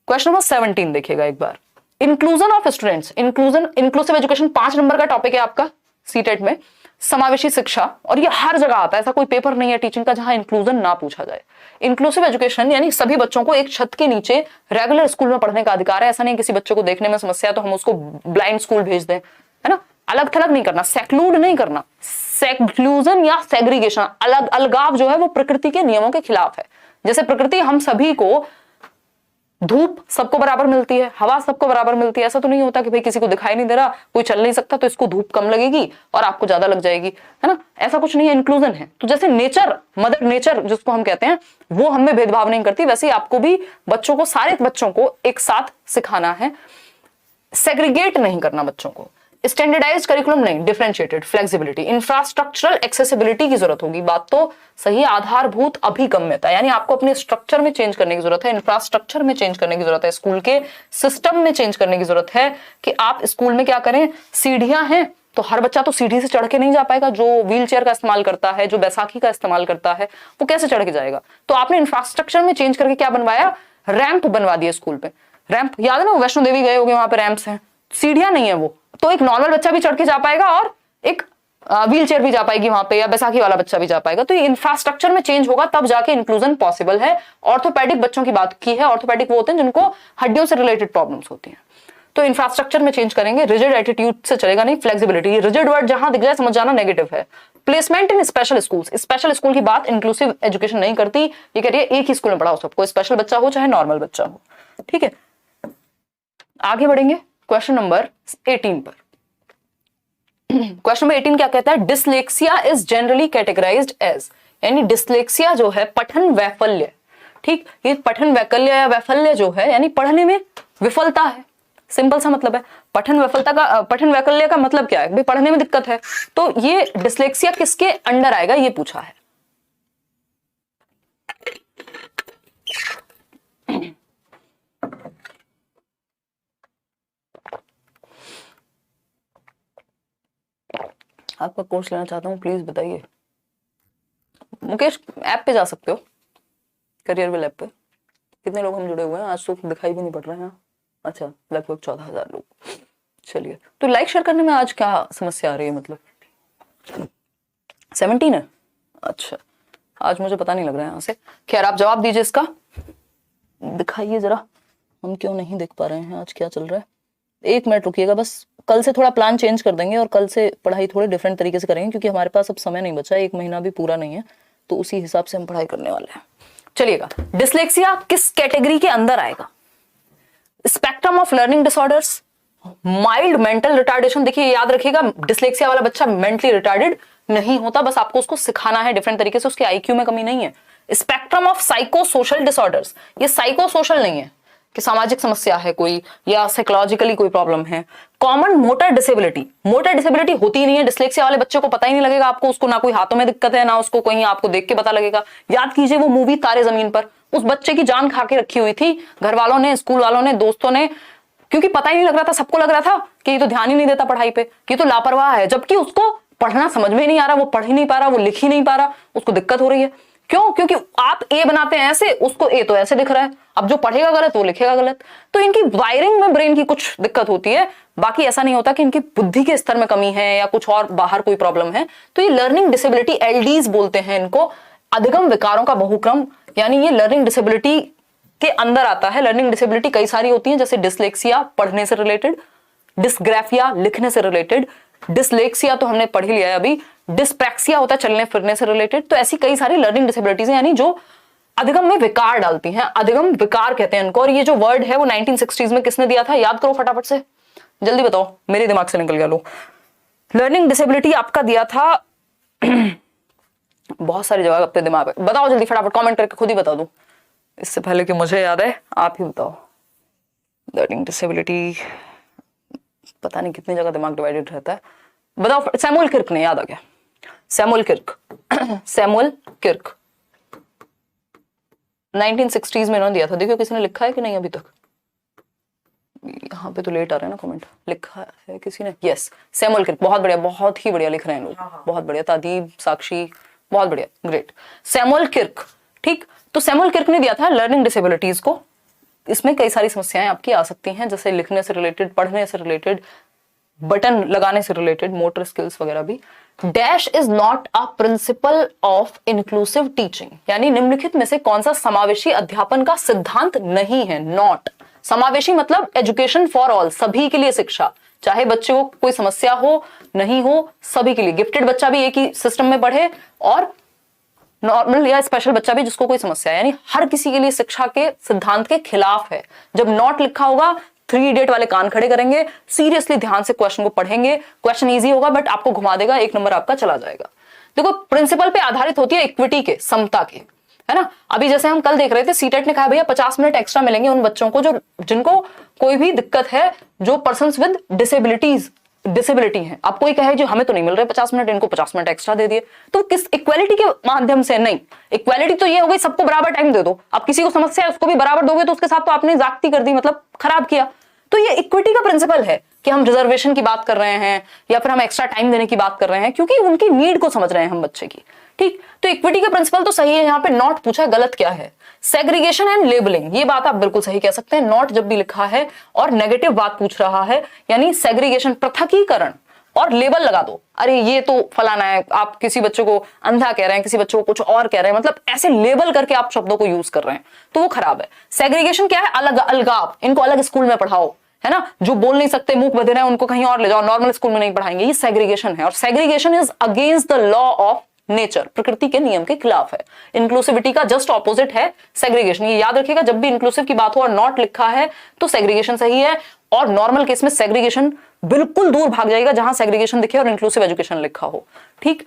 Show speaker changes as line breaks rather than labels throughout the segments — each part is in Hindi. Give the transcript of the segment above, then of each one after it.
क्वेश्चन नंबर 17 देखिएगा एक बार। Inclusion of students, inclusive education 5 number का टॉपिक है आपका सीटेट में, समावेशी शिक्षा। और ये हर जगह आता है, ऐसा कोई पेपर नहीं है टीचिंग का जहां इंक्लूजन ना पूछा जाए। इंक्लूसिव एजुकेशन यानी सभी बच्चों को एक छत के नीचे रेगुलर स्कूल में पढ़ने का अधिकार है। ऐसा नहीं किसी बच्चे को देखने में समस्या है तो हम उसको ब्लाइंड स्कूल भेज दें, है ना। अलग थलग नहीं करना, सेक्लूड नहीं करना। सेक्लूजन या सेग्रीगेशन, अलगाव जो है वो प्रकृति के नियमों के खिलाफ है। जैसे प्रकृति हम सभी को, धूप सबको बराबर मिलती है, हवा सबको बराबर मिलती है। ऐसा तो नहीं होता कि भाई किसी को दिखाई नहीं दे रहा, कोई चल नहीं सकता तो इसको धूप कम लगेगी और आपको ज्यादा लग जाएगी, है ना। ऐसा कुछ नहीं है, इंक्लूजन है। तो जैसे नेचर, मदर नेचर जिसको हम कहते हैं, वो हमें भेदभाव नहीं करती, वैसे ही आपको भी बच्चों को, सारे बच्चों को एक साथ सिखाना है। सेग्रीगेट नहीं करना बच्चों को, स्टैंडर्डाइज्ड करिकुलम नहीं, डिफरेंशिएटेड, फ्लेक्सिबिलिटी, इंफ्रास्ट्रक्चरल एक्सेसिबिलिटी की जरूरत होगी। बात तो सही, आधारभूत अभिगम्यता, यानी आपको अपने स्ट्रक्चर में चेंज करने की जरूरत है, इंफ्रास्ट्रक्चर में चेंज करने की जरूरत है, स्कूल के सिस्टम में चेंज करने की जरूरत है कि आप स्कूल में क्या करें। सीढ़ियां हैं तो हर बच्चा तो सीढ़ी से चढ़ के नहीं जा पाएगा। जो व्हील चेयर का इस्तेमाल करता है, जो बैसाखी का इस्तेमाल करता है, वो कैसे चढ़ के जाएगा। तो आपने इंफ्रास्ट्रक्चर में चेंज करके क्या बनवाया, रैंप बनवा दिया स्कूल पे। रैंप याद है ना, वैष्णो देवी गए होंगे, वहां पे रैंप्स हैं, सीढ़ियां नहीं है वो, तो एक नॉर्मल बच्चा भी चढ़ के जा पाएगा और एक व्हील चेयर भी जा पाएगी वहां पे, या बैसाखी वाला बच्चा भी जा पाएगा। तो ये इंफ्रास्ट्रक्चर में चेंज होगा तब जाके इंक्लूजन पॉसिबल है। ऑर्थोपेडिक बच्चों की बात की है, ऑर्थोपेडिक वो होते हैं जिनको हड्डियों से रिलेटेड प्रॉब्लम्स होती हैं। तो इंफ्रास्ट्रक्चर में चेंज करेंगे, रिजिड एटीट्यूड से चलेगा नहीं, फ्लेक्सिबिलिटी। रिजिड वर्ड जहां दिख जाए समझ जाना नेगेटिव है। प्लेसमेंट इन स्पेशल स्कूल्स, स्पेशल स्कूल की बात इंक्लूसिव एजुकेशन नहीं करती, ये कह रही है एक ही स्कूल में पढ़ाओ सबको, स्पेशल बच्चा हो चाहे नॉर्मल बच्चा हो, ठीक है। आगे बढ़ेंगे क्वेश्चन नंबर 18 पर। क्वेश्चन नंबर 18 क्या कहता है, dyslexia is generally categorized as, यानी डिसलेक्सिया जो है पठन वैफल्य, ठीक। ये पठन वैकल्य या वैफल्य जो है यानी पढ़ने में विफलता है, सिंपल सा मतलब है। पठन वैफलता का, पठन वैकल्य का मतलब क्या है, भाई पढ़ने में दिक्कत है। तो ये डिसलेक्सिया किसके अंडर आएगा ये पूछा है। आपका कोर्स लेना चाहता हूं, प्लीज बताइए। मुकेश ऐप पे जा सकते हो, करियरविल ऐप पे। कितने लोग हम जुड़े हुए हैं, आज तो दिखाई भी नहीं पड़ रहे हैं। अच्छा, लगभग 14,000 लोग। चलिए, तो लाइक शेयर करने में आज क्या समस्या आ रही है, मतलब 17 है। अच्छा, आज मुझे पता नहीं लग रहा है यहाँ से। खैर, आप जवाब दीजिए इसका, दिखाइए जरा, हम क्यों नहीं देख पा रहे हैं आज क्या चल रहा है। 1 मिनट रुकिएगा बस, कल से थोड़ा प्लान चेंज कर देंगे और कल से पढ़ाई थोड़े डिफरेंट तरीके से करेंगे, क्योंकि हमारे पास अब समय नहीं बचा है, 1 महीना भी पूरा नहीं है, तो उसी हिसाब से हम पढ़ाई करने वाले हैं। चलिएगा, डिसलेक्सिया किस कैटेगरी के अंदर आएगा, spectrum of learning disorders, mild mental retardation. देखिए याद रखिएगा, डिसलेक्सिया वाला बच्चा मेंटली रिटार्डेड नहीं होता, बस आपको उसको सिखाना है डिफरेंट तरीके से, उसके आईक्यू में कमी नहीं है। Spectrum of psycho social disorders, ये साइको सोशल नहीं है कि सामाजिक समस्या है कोई या साइकोलॉजिकली कोई प्रॉब्लम है। Common motor disability, motor disability होती ही नहीं है डिसलेक्सिया वाले बच्चे को, पता ही नहीं लगेगा आपको, उसको ना कोई हाथों में दिक्कत है ना उसको कहीं आपको देख के पता लगेगा। याद कीजिए वो मूवी तारे जमीन पर, उस बच्चे की जान खा के रखी हुई थी घर वालों ने, स्कूल वालों ने, दोस्तों ने, क्योंकि पता ही नहीं लग रहा था, सबको लग रहा था कि ये तो ध्यान ही नहीं देता पढ़ाई पे, कि तो लापरवाह है, जबकि उसको पढ़ना समझ में नहीं आ रहा, वो पढ़ ही नहीं पा रहा, वो लिख ही नहीं पा रहा, उसको दिक्कत हो रही है। क्यों? क्योंकि आप ए बनाते हैं ऐसे, उसको ए तो ऐसे दिख रहा है, अब जो पढ़ेगा गलत वो लिखेगा गलत। तो इनकी वायरिंग में ब्रेन की कुछ दिक्कत होती है, बाकी ऐसा नहीं होता कि इनकी बुद्धि के स्तर में कमी है या कुछ और बाहर कोई प्रॉब्लम है। तो ये लर्निंग डिसेबिलिटी, एलडीज बोलते हैं इनको, अधिगम विकारों का बहुक्रम, यानी ये लर्निंग डिसेबिलिटी के अंदर आता है। लर्निंग डिसेबिलिटी कई सारी होती हैं, जैसे डिसलेक्सिया पढ़ने से रिलेटेड, डिस्ग्राफिया लिखने से रिलेटेड, डिसलेक्सिया तो हमने पढ़ ही लिया है अभी, डिस्प्रैक्सिया होता है चलने फिरने से रिलेटेड। तो ऐसी कई सारी लर्निंग डिसेबिलिटीज हैं, यानी जो अधिगम में विकार डालती हैं, अधिगम विकार कहते हैं इनको। और ये जो वर्ड है वो 1960s में किसने दिया था, याद करो फटाफट से, जल्दी बताओ, मेरे दिमाग से निकल गया। लो, लर्निंग डिसेबिलिटी आपका दिया था बहुत सारी जगह अपने दिमाग में, बताओ जल्दी फटाफट, कमेंट करके खुद ही बता दो, इससे पहले कि मुझे याद है आप ही बताओ। लर्निंग डिसेबिलिटी पता नहीं कितनी जगह दिमाग डिवाइडेड रहता है, बताओ। सैमुअल किर्क ने, याद आ गया, Samuel Kirk Samuel Kirk 1960s में इन्होंने दिया था। देखियो किसी ने लिखा है कि नहीं अभी तक, यहाँ पे तो लेट आ रहा है ना कमेंट, लिखा है किसी ने, यस सैमुअल किर्क, बहुत बढ़िया, बहुत ही बढ़िया लिख रहे हैं लोग, बहुत बढ़िया, तादीब साक्षी, बहुत बढ़िया, ग्रेट, सैमुअल किर्क, ठीक। तो सैमुअल किर्क ने दिया था लर्निंग डिसेबिलिटीज को इसमें कई सारी समस्याएं आपकी आ सकती हैं, जैसे लिखने से रिलेटेड, पढ़ने से रिलेटेड, बटन लगाने से रिलेटेड, मोटर स्किल्स वगैरह भी। Dash is not a principle of inclusive teaching, यानी निम्नलिखित में से कौन सा समावेशी अध्यापन का सिद्धांत नहीं है। नॉट समावेशी मतलब एजुकेशन फॉर ऑल, सभी के लिए शिक्षा, चाहे बच्चे को कोई समस्या हो नहीं हो, सभी के लिए। गिफ्टेड बच्चा भी एक ही सिस्टम में पढ़े और नॉर्मल या स्पेशल बच्चा भी जिसको कोई समस्या है, यानी हर किसी के लिए शिक्षा के सिद्धांत के खिलाफ है। जब नॉट लिखा होगा 3 इडियट वाले कान खड़े करेंगे, सीरियसली ध्यान से क्वेश्चन को पढ़ेंगे, क्वेश्चन इजी होगा बट आपको घुमा देगा, 1 नंबर आपका चला जाएगा। देखो प्रिंसिपल पे आधारित होती है इक्विटी के, समता के, है ना। अभी जैसे हम कल देख रहे थे, सीटेट ने कहा भैया 50 मिनट एक्स्ट्रा मिलेंगे उन बच्चों को जो जिनको कोई भी दिक्कत है, जो पर्सन्स विद डिसेबिलिटी है। अब कोई कहे जो हमें तो नहीं मिल रहे 50 मिनट, इनको 50 मिनट एक्स्ट्रा दे दिए, तो किस इक्वालिटी के माध्यम से? नहीं, इक्वालिटी तो ये हो गई सबको बराबर टाइम दे दो। अब किसी को समस्या है उसको भी बराबर दोगे तो उसके साथ तो आपने जागती कर दी, मतलब खराब किया। तो ये इक्विटी का प्रिंसिपल है कि हम रिजर्वेशन की बात कर रहे हैं या फिर हम एक्स्ट्रा टाइम देने की बात कर रहे हैं, क्योंकि उनकी नीड को समझ रहे हैं हम बच्चे की। ठीक, तो इक्विटी का प्रिंसिपल तो सही है। यहाँ पे नॉट पूछा, गलत क्या है? सेग्रीगेशन एंड लेबलिंग, ये बात आप बिल्कुल सही कह सकते हैं। नॉट जब भी लिखा है और नेगेटिव बात पूछ रहा है, यानी सेग्रीगेशन पृथकीकरण, और लेबल लगा दो, अरे ये तो फलाना है, आप किसी बच्चे को अंधा कह रहे हैं, किसी बच्चे को कुछ और कह रहे हैं, मतलब ऐसे लेबल करके आप शब्दों को यूज कर रहे हैं, तो वो खराब है। सेग्रीगेशन क्या है? अलग अलगाव, इनको अलग स्कूल में पढ़ाओ, है ना। जो बोल नहीं सकते, मूक बधिर हैं, उनको कहीं और ले जाओ, नॉर्मल स्कूल में नहीं पढ़ाएंगे, ये सेग्रीगेशन है। और segregation is against the law of nature, प्रकृति के नियम के खिलाफ है। इंक्लूसिविटी का जस्ट ऑपोजिट है सेग्रीगेशन। ये याद रखिएगा, जब भी इंक्लूसिव की बात हो और नॉट लिखा है तो सेग्रीगेशन सही है, और नॉर्मल केस में सेग्रीगेशन बिल्कुल दूर भाग जाएगा जहां सेग्रीगेशन दिखे और इंक्लूसिव एजुकेशन लिखा हो। ठीक,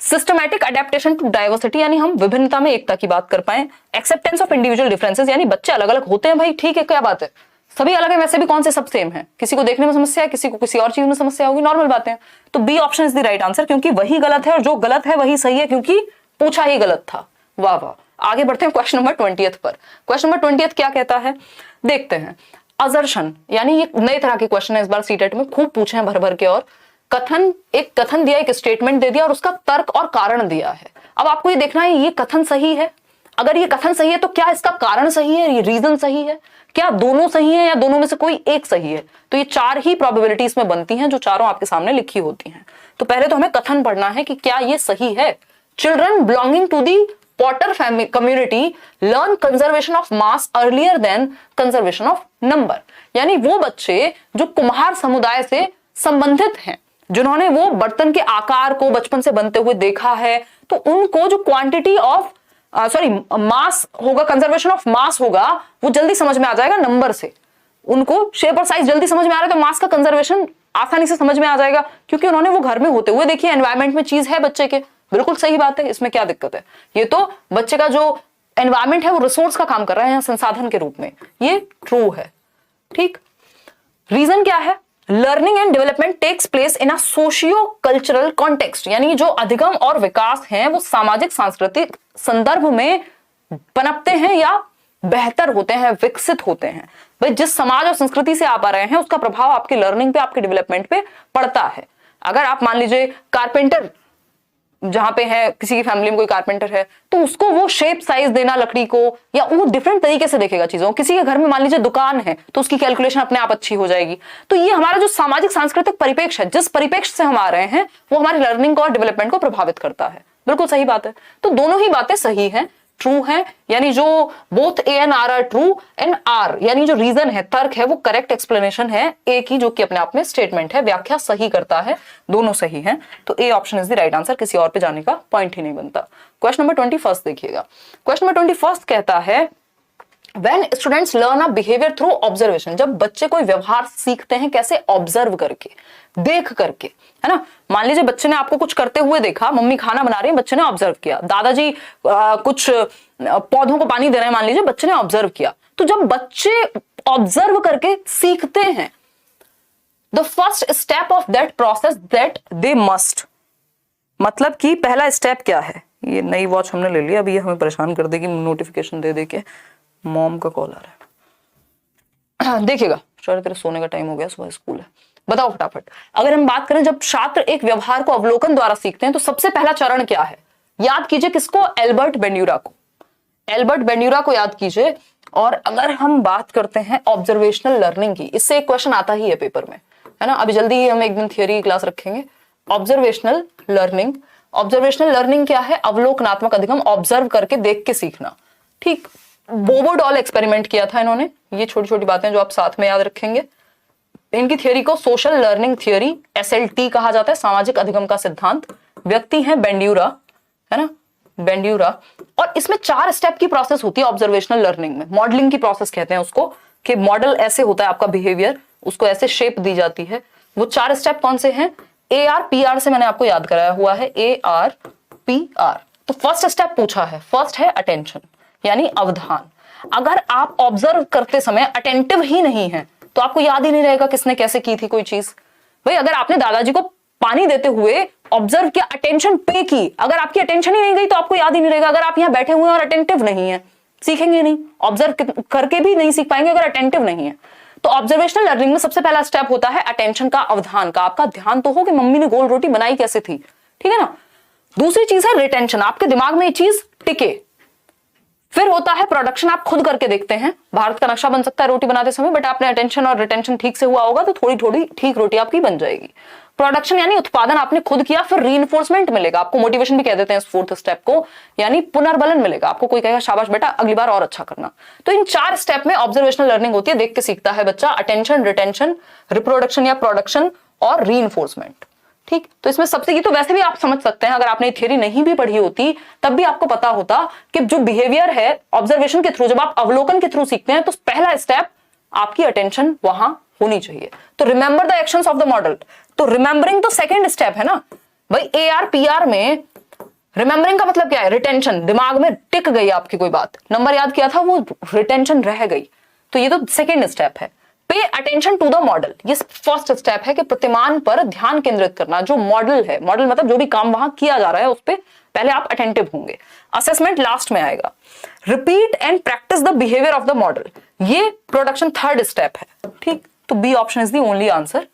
सिस्टमैटिक अडेप्टेशन टू डाइवर्सिटी, यानी हम विभिन्नता में एकता की बात कर पाए। एक्सेप्टेंस ऑफ इंडिविजुअल डिफरेंसेस, यानी बच्चे अलग अलग होते हैं भाई, ठीक है, क्या बात है, सभी अलग है, वैसे भी कौन से सब सेम है, किसी को देखने में समस्या है, किसी को किसी और चीज में समस्या होगी, नॉर्मल बातें। तो B option is the right answer, क्योंकि वही गलत है और जो गलत है वही सही है, क्योंकि पूछा ही गलत था। वाह वाह। आगे बढ़ते हैं क्वेश्चन नंबर 20 पर। क्वेश्चन नंबर 20 क्या कहता है, देखते हैं। असर्शन, यानी ये नए तरह के क्वेश्चन है, इस बार सीटेट में खूब पूछे हैं भर भर के। और एक कथन दिया, एक स्टेटमेंट दे दिया और उसका तर्क और कारण दिया है। अब आपको ये देखना है ये कथन सही है, अगर ये कथन सही है तो क्या इसका कारण सही है, ये रीजन सही है, क्या दोनों सही है या दोनों में से कोई एक सही है। तो ये 4 ही प्रोबेबिलिटी इसमें बनती हैं जो चारों आपके सामने लिखी होती हैं। तो पहले तो हमें कथन पढ़ना है कि क्या ये सही है। Children belonging to the potter family community learn conservation of mass earlier than conservation of number, यानी वो बच्चे जो कुम्हार समुदाय से संबंधित हैं, जिन्होंने वो बर्तन के आकार को बचपन से बनते हुए देखा है, तो उनको जो क्वांटिटी ऑफ मास होगा, कंजर्वेशन ऑफ मास होगा, वो जल्दी समझ में आ जाएगा नंबर से। उनको शेप और साइज जल्दी समझ में आ रहा है तो मास का कंजर्वेशन आसानी से समझ में आ जाएगा, क्योंकि उन्होंने वो घर में होते हुए देखिए, एनवायरमेंट में चीज है बच्चे के। बिल्कुल सही बात है, इसमें क्या दिक्कत है। ये तो बच्चे का जो एनवायरमेंट है वो रिसोर्स का काम कर रहा है यहाँ संसाधन के रूप में, ये ट्रू है। ठीक, रीजन क्या है? Learning and development takes place in a socio cultural context, यानी जो अधिगम और विकास हैं वो सामाजिक सांस्कृतिक संदर्भ में पनपते हैं या बेहतर होते हैं, विकसित होते हैं। भाई जिस समाज और संस्कृति से आप आ रहे हैं उसका प्रभाव आपकी लर्निंग पे, आपके डेवलपमेंट पे पड़ता है। अगर आप मान लीजिए कारपेंटर जहां पे है, किसी की फैमिली में कोई कारपेंटर है, तो उसको वो शेप साइज देना लकड़ी को, या वो डिफरेंट तरीके से देखेगा चीजों। किसी के घर में मान लीजिए दुकान है तो उसकी कैलकुलेशन अपने आप अच्छी हो जाएगी। तो ये हमारा जो सामाजिक सांस्कृतिक परिप्रेक्ष्य है, जिस परिप्रेक्ष्य से हम आ रहे हैं, वो हमारी लर्निंग को और डेवलपमेंट को प्रभावित करता है। बिल्कुल सही बात है। तो दोनों ही बातें सही हैं, ट्रू है, यानी जो both A and R true and R, यानी जो रीजन है, तर्क है, वो करेक्ट एक्सप्लेनेशन है, एक ही जो कि अपने आप में स्टेटमेंट है, व्याख्या सही करता है, दोनों सही हैं। तो A option is the right answer, किसी और पे जाने का पॉइंट ही नहीं बनता। क्वेश्चन नंबर 21 देखिएगा। क्वेश्चन नंबर 21 कहता है When students learn a behavior through observation, जब बच्चे कोई व्यवहार सीखते हैं कैसे? ऑब्जर्व करके, देख करके, है ना। मान लीजिए बच्चे ने आपको कुछ करते हुए देखा, मम्मी खाना बना रही है, बच्चे ने ऑब्जर्व किया, दादाजी कुछ पौधों को पानी दे रहे हैं, मान लीजिए बच्चे ने ऑब्जर्व किया। तो जब बच्चे ऑब्जर्व करके सीखते हैं, the first step of that process that they must, मतलब कि पहला स्टेप क्या है? ये नई वॉच हमने ले लिया, अभी ये हमें परेशान कर देगी नोटिफिकेशन दे के। मॉम का कॉल आ रहा है। देखिएगा, शायद तेरे सोने का टाइम हो गया, सुबह स्कूल है। बताओ फटाफट। अगर हम बात करें जब छात्र एक व्यवहार को अवलोकन द्वारा सीखते हैं तो सबसे पहला चरण क्या है? याद कीजिए किसको? एल्बर्ट बेंड्यूरा को। एल्बर्ट बेंड्यूरा को याद कीजिए, और अगर हम बात करते हैं ऑब्जर्वेशनल लर्निंग की, इससे एक क्वेश्चन आता ही है पेपर में, है ना। अभी जल्दी ही हम एक दिन थियोरी क्लास रखेंगे। ऑब्जर्वेशनल लर्निंग, ऑब्जर्वेशनल लर्निंग क्या है? अवलोकनात्मक अधिगम, ऑब्जर्व करके देख के सीखना। ठीक, बोबो डॉल एक्सपेरिमेंट किया था इन्होंने। ये छोटी छोटी बातें जो आप साथ में याद रखेंगे। इनकी थियोरी को सोशल लर्निंग थियोरी, SLT कहा जाता है, सामाजिक अधिगम का सिद्धांत। व्यक्ति हैं बेंड्यूरा, है ना, बेंड्यूरा। और इसमें 4 स्टेप की प्रोसेस होती है ऑब्जर्वेशनल लर्निंग में। मॉडलिंग की प्रोसेस कहते हैं उसको, कि मॉडल ऐसे होता है आपका बिहेवियर, उसको ऐसे शेप दी जाती है। वो 4 स्टेप कौन से हैं? AR-PR से मैंने आपको याद कराया हुआ है, AR-PR। तो फर्स्ट स्टेप पूछा है, फर्स्ट है अटेंशन, यानी अवधान। अगर आप ऑब्जर्व करते समय अटेंटिव ही नहीं है तो आपको याद ही नहीं रहेगा किसने कैसे की थी कोई चीज। भाई अगर आपने दादाजी को पानी देते हुए ऑब्जर्व किया, अटेंशन पे की, अगर आपकी अटेंशन ही नहीं गई तो आपको याद ही नहीं रहेगा। अगर आप यहाँ बैठे हुए हैं और अटेंटिव नहीं है, सीखेंगे नहीं, ऑब्जर्व करके भी नहीं सीख पाएंगे अगर अटेंटिव नहीं है। तो ऑब्जर्वेशनल लर्निंग में सबसे पहला स्टेप होता है अटेंशन का, अवधान का। आपका ध्यान तो हो कि मम्मी ने गोल रोटी बनाई कैसे थी, ठीक है ना। दूसरी चीज है रिटेंशन, आपके दिमाग में ये चीज टिके। फिर होता है प्रोडक्शन, आप खुद करके देखते हैं। भारत का नक्शा बन सकता है रोटी बनाते समय, बट आपने अटेंशन और रिटेंशन ठीक से हुआ होगा तो थोड़ी थोड़ी ठीक रोटी आपकी बन जाएगी। प्रोडक्शन यानी उत्पादन आपने खुद किया, फिर रीइंफोर्समेंट मिलेगा आपको, मोटिवेशन भी कह देते हैं इस 4th स्टेप को, यानी पुनर्बलन मिलेगा आपको। कोई कहेगा शाबाश बेटा अगली बार और अच्छा करना। तो इन 4 स्टेप में ऑब्जर्वेशनल लर्निंग होती है, देख के सीखता है बच्चा। अटेंशन, रिटेंशन, रिप्रोडक्शन या प्रोडक्शन और रीइंफोर्समेंट। ठीक, तो इसमें सबसे, ये तो वैसे भी आप समझ सकते हैं, अगर आपने थियरी नहीं भी पढ़ी होती तब भी आपको पता होता कि जो बिहेवियर है ऑब्जर्वेशन के थ्रू, जब आप अवलोकन के थ्रू सीखते हैं तो पहला स्टेप आपकी अटेंशन वहां होनी चाहिए। तो remember the actions of the model, तो रिमेंबरिंग तो सेकंड स्टेप है ना भाई। AR-PR में रिमेंबरिंग का मतलब क्या है? रिटेंशन, दिमाग में टिक गई आपकी कोई बात, नंबर याद किया था, वो रिटेंशन रह गई, तो ये तो सेकंड स्टेप है। Pay attention to the model, ये फर्स्ट स्टेप है कि प्रतिमान पर ध्यान केंद्रित करना। जो मॉडल है, मॉडल मतलब जो भी काम वहां किया जा रहा है उस पर पहले आप अटेंटिव होंगे। असेसमेंट लास्ट में आएगा। Repeat and practice the behaviour of the model, ये प्रोडक्शन थर्ड स्टेप है। ठीक, तो B option is the only answer.